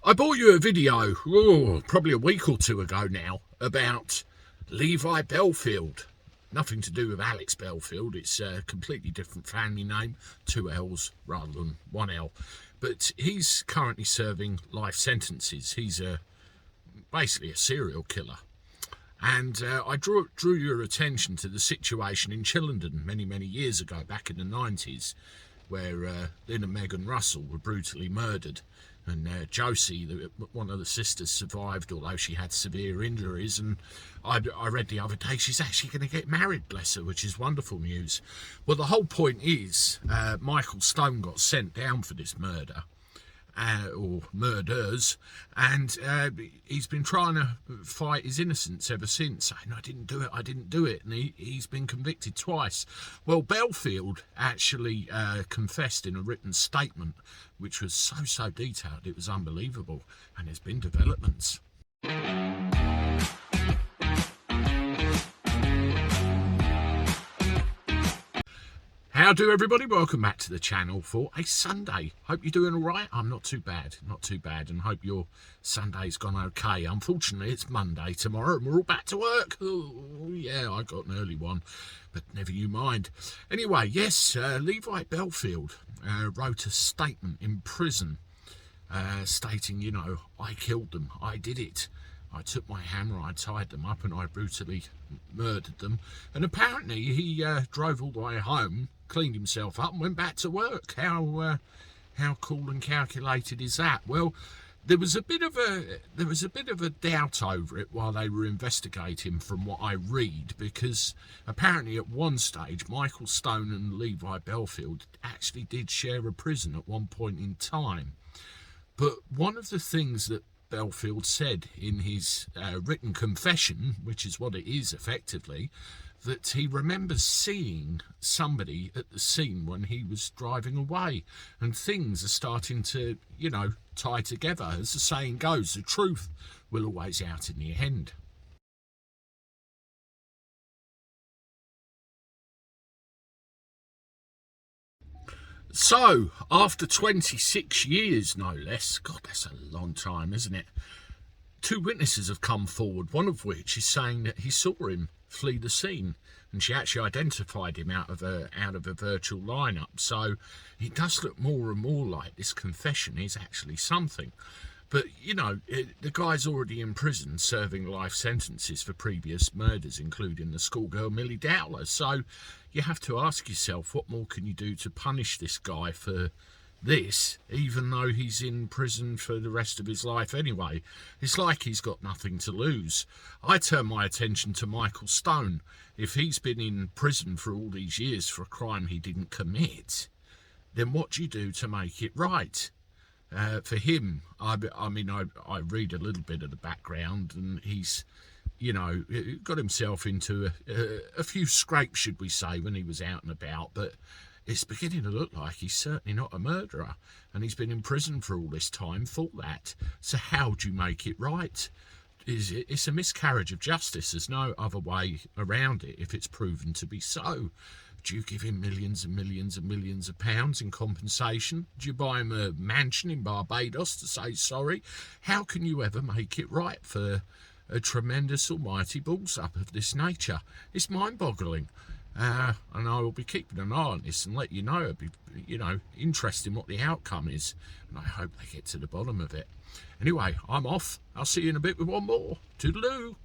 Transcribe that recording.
I brought you a video, probably a week or two ago now, about Levi Bellfield. Nothing to do with Alex Bellfield. It's a completely different family name, 2 L's rather than 1 L. But he's currently serving life sentences. He's basically a serial killer. And I drew your attention to the situation in Chillenden many years ago, back in the 90s, where Lynn and Megan Russell were brutally murdered. And Josie, one of the sisters, survived, although she had severe injuries. And I read the other day she's actually going to get married, bless her, which is wonderful news. Well, the whole point is Michael Stone got sent down for this murder, or murders, and he's been trying to fight his innocence ever since, saying, I didn't do it, and he's been convicted twice. Well, Bellfield actually confessed in a written statement, which was so detailed, it was unbelievable, and there's been developments. How do everybody? Welcome back to the channel for a Sunday. Hope you're doing all right. I'm not too bad, and hope your Sunday's gone okay. Unfortunately, it's Monday tomorrow and we're all back to work. Oh, yeah, I got an early one, but never you mind. Anyway, yes, Levi Bellfield wrote a statement in prison stating, I killed them, I did it. I took my hammer, I tied them up, and I brutally murdered them. And apparently he drove all the way home, cleaned himself up, and went back to work. How cool and calculated is that? Well, there was a bit of a doubt over it while they were investigating, from what I read, because apparently at one stage Michael Stone and Levi Bellfield actually did share a prison at one point in time. But one of the things that Bellfield said in his written confession, which is what it is effectively, that he remembers seeing somebody at the scene when he was driving away, and things are starting to, tie together. As the saying goes, the truth will always out in the end. So, after 26 years, no less, God, that's a long time, isn't it? 2 witnesses have come forward, one of which is saying that he saw him flee the scene, and she actually identified him out of a virtual lineup. So it does look more and more like this confession is actually something. But, the guy's already in prison serving life sentences for previous murders, including the schoolgirl Millie Dowler. So you have to ask yourself, what more can you do to punish this guy for this, even though he's in prison for the rest of his life anyway? It's like he's got nothing to lose. I turn my attention to Michael Stone. If he's been in prison for all these years for a crime he didn't commit, then what do you do to make it right? For him, I read a little bit of the background, and he's, got himself into a few scrapes, should we say, when he was out and about, but it's beginning to look like he's certainly not a murderer, and he's been in prison for all this time for that. So how do you make it right? It's a miscarriage of justice. There's no other way around it if it's proven to be so. Do you give him millions and millions of pounds in compensation? Do you buy him a mansion in Barbados to say sorry? How can you ever make it right for a tremendous almighty balls-up of this nature? It's mind-boggling. And I will be keeping an eye on this and let you know. It'd be, interesting what the outcome is. And I hope they get to the bottom of it. Anyway, I'm off. I'll see you in a bit with one more. Toodaloo.